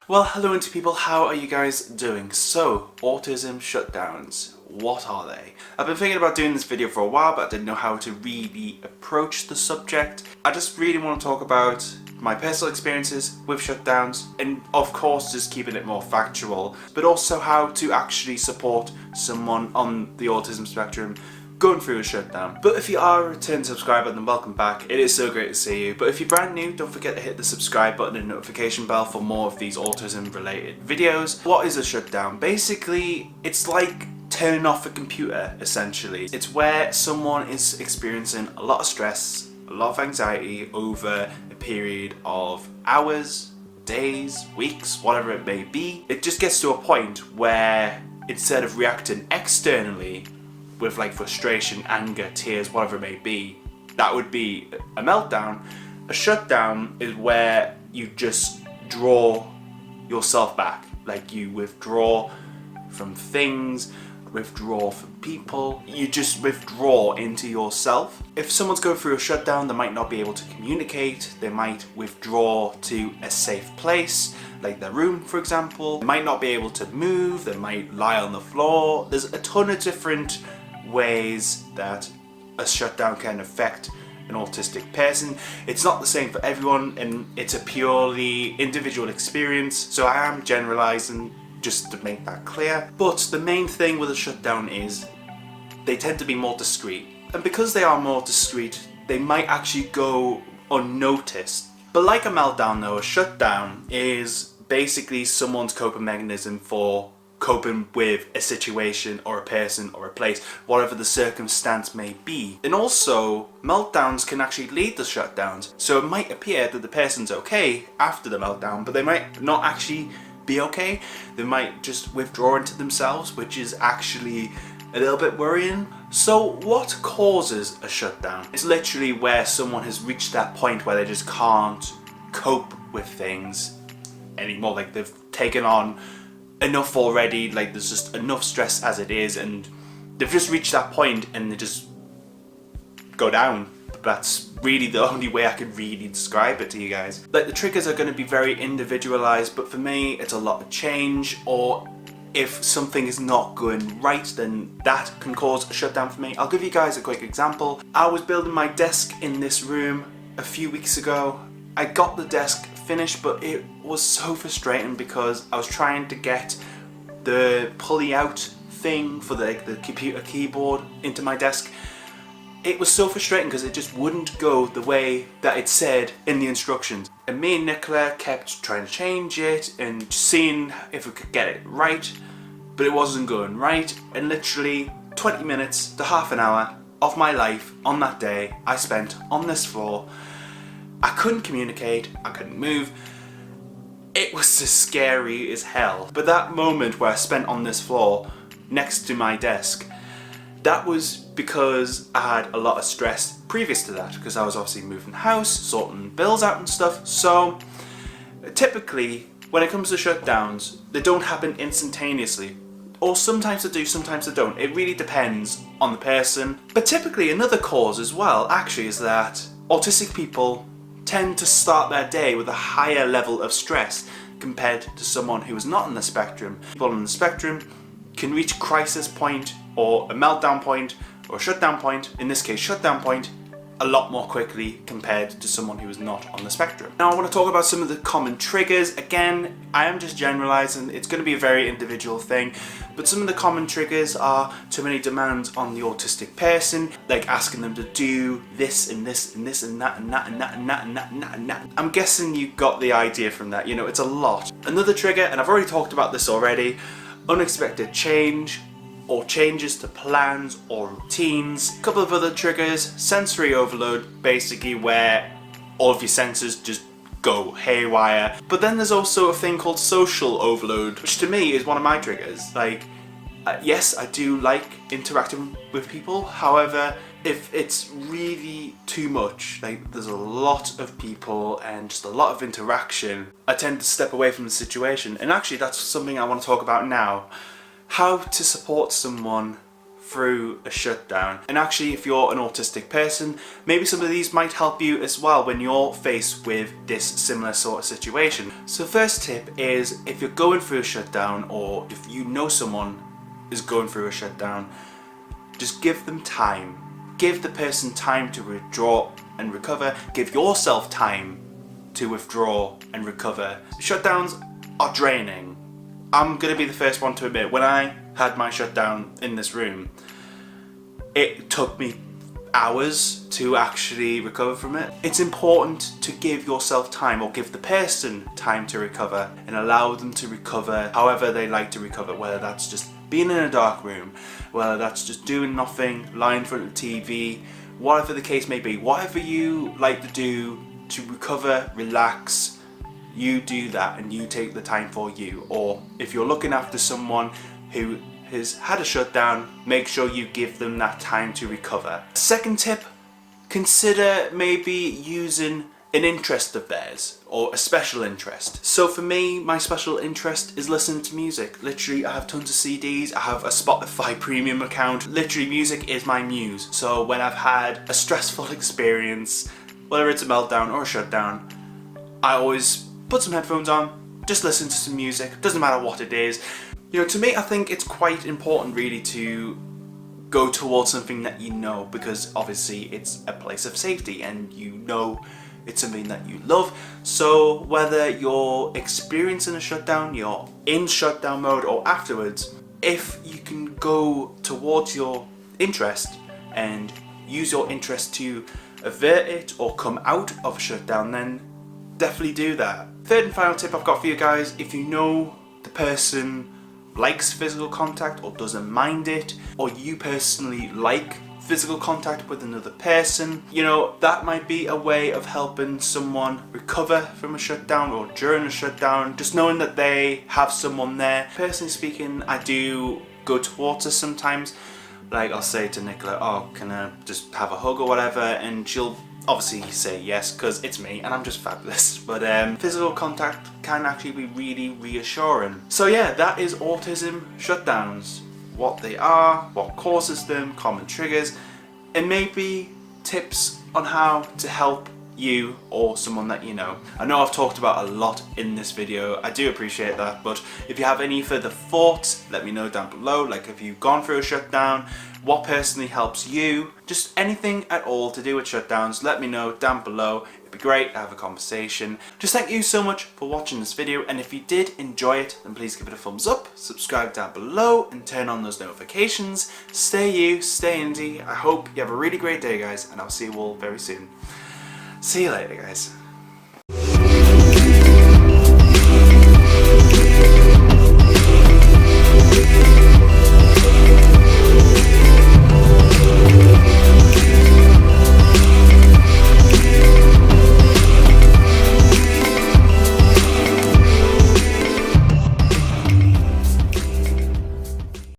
Well, hello into people, how are you guys doing? So, autism shutdowns, what are they? I've been thinking about doing this video for a while, but I didn't know how to really approach the subject. I just really want to talk about my personal experiences with shutdowns, and of course just keeping it more factual, but also how to actually support someone on the autism spectrum going through a shutdown. But if you are a return subscriber, then welcome back. It is so great to see you. But if you're brand new, don't forget to hit the subscribe button and notification bell for more of these autism related videos. What is a shutdown? Basically, it's like turning off a computer, essentially. It's where someone is experiencing a lot of stress, a lot of anxiety over a period of hours, days, weeks, whatever it may be. It just gets to a point where instead of reacting externally with like frustration, anger, tears, whatever it may be, that would be a meltdown. A shutdown is where you just draw yourself back, like you withdraw from things, withdraw from people, you just withdraw into yourself. If someone's going through a shutdown, they might not be able to communicate, they might withdraw to a safe place, like their room for example. They might not be able to move, they might lie on the floor. There's a ton of different ways that a shutdown can affect an autistic person. It's not the same for everyone and it's a purely individual experience, so I am generalizing just to make that clear. But the main thing with a shutdown is they tend to be more discreet, and because they are more discreet they might actually go unnoticed. But like a meltdown though, a shutdown is basically someone's coping mechanism for coping with a situation or a person or a place, whatever the circumstance may be. And also, meltdowns can actually lead to shutdowns. So it might appear that the person's okay after the meltdown, but they might not actually be okay. They might just withdraw into themselves, which is actually a little bit worrying. So what causes a shutdown? It's literally where someone has reached that point where they just can't cope with things anymore. Like they've taken on enough already, like there's just enough stress as it is, and they've just reached that point and they just go down. That's really the only way I can really describe it to you guys. Like the triggers are going to be very individualized, but for me it's a lot of change, or if something is not going right then that can cause a shutdown for me. I'll give you guys a quick example. I was building my desk in this room a few weeks ago. I got the desk finished, but it was so frustrating because I was trying to get the pulley out thing for the computer keyboard into my desk. It was so frustrating because it just wouldn't go the way that it said in the instructions. And me and Nicola kept trying to change it and seeing if we could get it right, but it wasn't going right. And literally 20 minutes to half an hour of my life on that day I spent on this floor. I couldn't communicate, I couldn't move. It was just scary as hell. But that moment where I spent on this floor next to my desk, that was because I had a lot of stress previous to that, because I was obviously moving house, sorting bills out and stuff. So typically when it comes to shutdowns, they don't happen instantaneously, or sometimes they do, sometimes they don't. It really depends on the person. But typically another cause as well actually is that autistic people tend to start their day with a higher level of stress compared to someone who is not on the spectrum. People on the spectrum can reach a crisis point or a meltdown point or a shutdown point, in this case shutdown point, a lot more quickly compared to someone who is not on the spectrum. Now I want to talk about some of the common triggers. Again, I am just generalizing, it's going to be a very individual thing, but some of the common triggers are too many demands on the autistic person, like asking them to do this and this and this and that and that and that and that and that and that and that. I'm guessing you got the idea from that, you know, it's a lot. Another trigger, and I've already talked about this already, unexpected change, or changes to plans or routines. A couple of other triggers, sensory overload, basically where all of your senses just go haywire. But then there's also a thing called social overload, which to me is one of my triggers. Like, yes, I do like interacting with people, however, if it's really too much, like there's a lot of people and just a lot of interaction, I tend to step away from the situation. And actually that's something I want to talk about now. How to support someone through a shutdown. And actually, if you're an autistic person, maybe some of these might help you as well when you're faced with this similar sort of situation. So first tip is, if you're going through a shutdown, or if you know someone is going through a shutdown, just give them time. Give the person time to withdraw and recover. Give yourself time to withdraw and recover. Shutdowns are draining. I'm gonna be the first one to admit, when I had my shutdown in this room, it took me hours to actually recover from it. It's important to give yourself time, or give the person time to recover, and allow them to recover however they like to recover, whether that's just being in a dark room, whether that's just doing nothing, lying in front of the TV, whatever the case may be. Whatever you like to do to recover, relax, you do that, and you take the time for you. Or if you're looking after someone who has had a shutdown, make sure you give them that time to recover. Second tip, consider maybe using an interest of theirs, or a special interest. So for me, my special interest is listening to music. Literally, I have tons of CDs, I have a Spotify premium account. Literally, music is my muse. So when I've had a stressful experience, whether it's a meltdown or a shutdown, I always put some headphones on, just listen to some music, doesn't matter what it is. You know, to me, I think it's quite important really to go towards something that you know, because obviously it's a place of safety and you know it's something that you love. So whether you're experiencing a shutdown, you're in shutdown mode, or afterwards, if you can go towards your interest and use your interest to avert it or come out of a shutdown, then definitely do that. Third and final tip I've got for you guys, if you know the person likes physical contact or doesn't mind it, or you personally like physical contact with another person, you know, that might be a way of helping someone recover from a shutdown or during a shutdown, just knowing that they have someone there. Personally speaking, I do go towards her sometimes. Like, I'll say to Nicola, oh, can I just have a hug or whatever, and she'll obviously say yes, because it's me and I'm just fabulous. But physical contact can actually be really reassuring. So yeah, that is autism shutdowns. What they are, what causes them, common triggers, and maybe tips on how to help you or someone that you know. I know I've talked about a lot in this video, I do appreciate that, but if you have any further thoughts, let me know down below. Like, if you've gone through a shutdown, what personally helps you, just anything at all to do with shutdowns, let me know down below. It'd be great to have a conversation. Just thank you so much for watching this video, and if you did enjoy it, then please give it a thumbs up, subscribe down below, and turn on those notifications. Stay you, stay indie. I hope you have a really great day, guys, and I'll see you all very soon. See you later, guys.